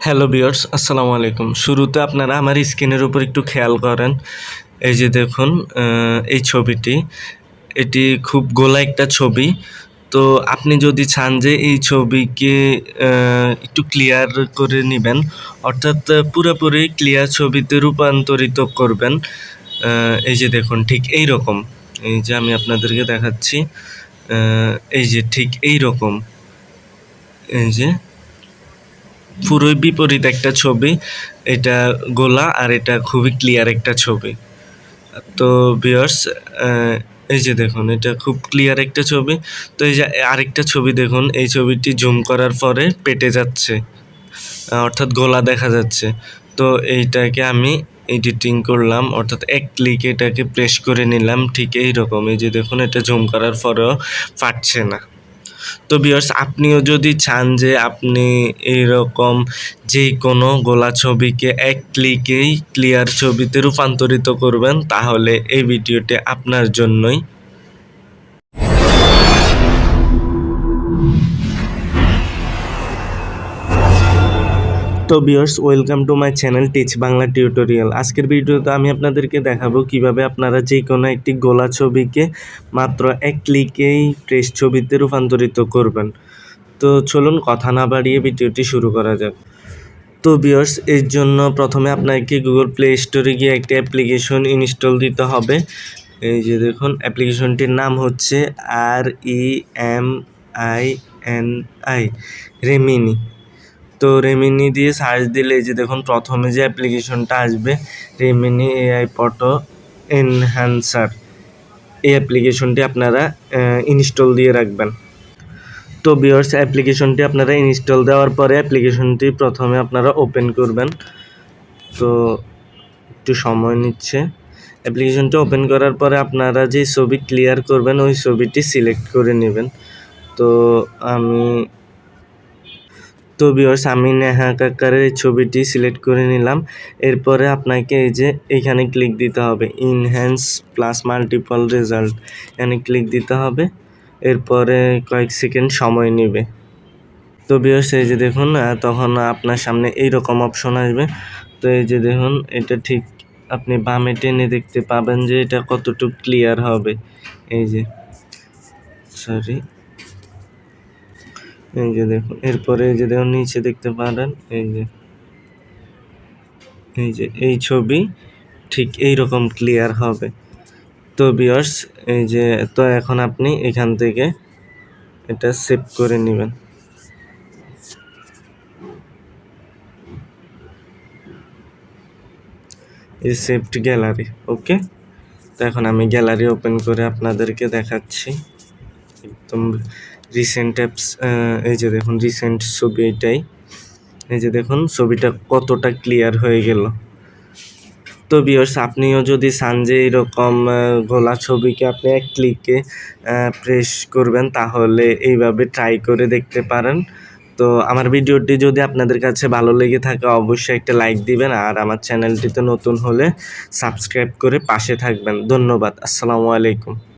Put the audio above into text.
Hello viewers, আসসালামু আলাইকুম। শুরুতে আপনারা আমার স্ক্রিনের উপর একটু খেয়াল করেন। এই যে দেখুন, এই ছবিটি, এটি খুব গোলা একটা ছবি। তো আপনি যদি চান যে এই ছবিকে একটু ক্লিয়ার করে নিবেন, অর্থাৎ পুরোপুরি ক্লিয়ার ছবিতে রূপান্তরিত করবেন, এই যে দেখুন ঠিক এই রকম। এই যে আমি আপনাদেরকে দেখাচ্ছি, এই যে ঠিক এই রকম। এই যে পুরোই বিপরীত একটা ছবি, এটা গোলা আর এটা খুবই ক্লিয়ার একটা ছবি। তো ভিউয়ার্স, এই যে দেখুন এটা খুব ক্লিয়ার একটা ছবি। তো এই যে আরেকটা ছবি দেখুন, এই ছবিটি জুম করার পরে পেটে যাচ্ছে, অর্থাৎ গোলা দেখা যাচ্ছে। তো এইটাকে আমি এডিটিং করলাম, অর্থাৎ এক ক্লিকে এটাকে প্রেস করে নিলাম ঠিক এই রকম। এই যে দেখুন এটা জুম করার পরেও ফাটছে না। তো ভিউয়ার্স, আপনিও যদি চান যে আপনি এইরকম যে কোনো গোলা ছবিকে এক ক্লিকেই ক্লিয়ার ছবিতে রূপান্তরিত করবেন, তাহলে এই ভিডিওটি আপনার জন্যই। তো viewers, welcome to my channel teach Bangla tutorial. আজকের ভিডিওতে আমি আপনাদেরকে দেখাবো কিভাবে আপনারা যে কোনো একটি গোলা ছবিকে মাত্র এক ক্লিকেই প্রেস ছবিতে রূপান্তরিত করবেন। তো চলুন কথা না বাড়িয়ে ভিডিওটি শুরু করা যাক। তো ভিউয়ার্স, এর জন্য প্রথমে আপনাকে গুগল প্লে স্টোরে গিয়ে একটি অ্যাপ্লিকেশন ইনস্টল দিতে হবে। এই যে দেখুন, অ্যাপ্লিকেশনটির নাম হচ্ছে REMINI, রেমিনি। তো রেমিনি দিয়ে সার্চ দিলে এই যে দেখুন প্রথমে যে অ্যাপ্লিকেশনটা আসবে, রেমিনি AI ফটো এনহ্যান্সার, এই অ্যাপ্লিকেশনটি আপনারা ইনস্টল দিয়ে রাখবেন। তো ভিউয়ার্স, অ্যাপ্লিকেশনটি আপনারা ইনস্টল দেওয়ার পরে অ্যাপ্লিকেশনটি প্রথমে আপনারা ওপেন করবেন। তো একটু সময় নিচ্ছে। অ্যাপ্লিকেশনটা ওপেন করার পরে আপনারা যে ছবি ক্লিয়ার করবেন ওই ছবিটি সিলেক্ট করে নেবেন। তো ভিউয়ার্স, আমি নেহা কাক্কারের এই ছবিটি সিলেক্ট করে নিলাম। এরপরে আপনাকে এই যে এইখানে ক্লিক দিতে হবে, ইনহ্যান্স প্লাস মাল্টিপল রেজাল্ট, এখানে ক্লিক দিতে হবে। এরপরে কয়েক সেকেন্ড সময় নেবে। তো ভিউয়ার্স, এই যে দেখুন তখন আপনার সামনে এই রকম অপশন আসবে। তো এই যে দেখুন এটা ঠিক আপনি বামে টেনে দেখতে পাবেন যে এটা কতটুকু ক্লিয়ার হবে। এই যে সরি, এই যে দেখুন, এরপরে এই যে দেখুন নিচে দেখতে পারেন এই ছবি ঠিক এই রকম ক্লিয়ার হবে। তো ভিউয়ার্স, এই যে তো এখন আপনি এখান থেকে এটা সেভ করে নেবেন। এই সেভড গ্যালারি, ওকে। তো এখন আমি গ্যালারি ওপেন করে আপনাদেরকে দেখাচ্ছি একদম রিসেন্ট অ্যাপস। এই যে দেখুন রিসেন্ট ছবি এটাই। এই যে দেখুন ছবিটা কতটা ক্লিয়ার হয়ে গেল। তো ভিউয়ার্স, আপনিও যদি চান যে এরকম গোলা ছবিকে আপনি এক ক্লিকে প্রেস করবেন, তাহলে এইভাবে ট্রাই করে দেখতে পারেন। তো আমার ভিডিওটি যদি আপনাদের কাছে ভালো লেগে থাকে অবশ্যই একটা লাইক দিবেন, আর আমার চ্যানেলটিতে নতুন হলে সাবস্ক্রাইব করে পাশে থাকবেন। ধন্যবাদ। আসসালামু আলাইকুম।